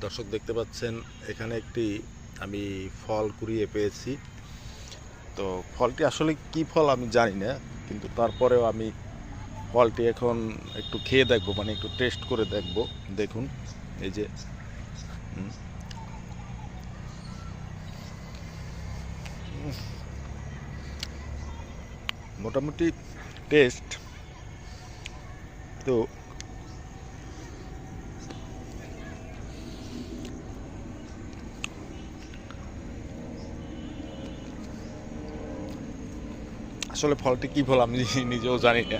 দর্শক দেখতে পাচ্ছেন এখানে একটি আমি ফল কুড়িয়ে পেয়েছি। তো ফলটি আসলে কি ফল আমি জানি না, কিন্তু তারপরেও আমি ফলটি এখন একটু খেয়ে দেখব, মানে একটু টেস্ট করে দেখব। দেখুন এই যে মোটামুটি টেস্ট তো আসলে ফলটি কি ফল আমি নিজেও জানি না।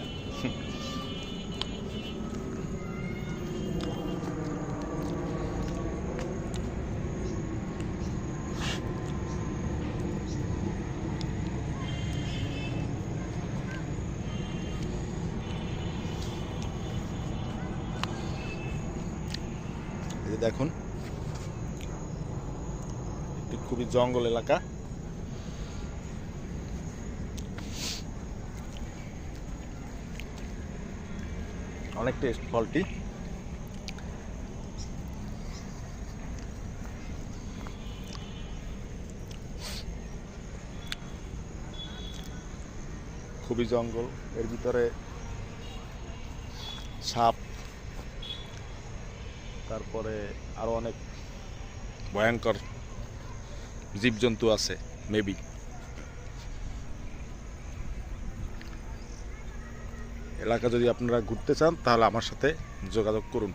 এই যে দেখুন, এটি খুবই জঙ্গল এলাকা। অনেক টেস্ট ফলটি। খুবই জঙ্গল, এর ভিতরে সাপ, তারপরে আরো অনেক ভয়ঙ্কর জীবজন্তু আছে মেবি। এলাকা যদি আপনারা ঘুরতে চান তাহলে আমার সাথে যোগাযোগ করুন।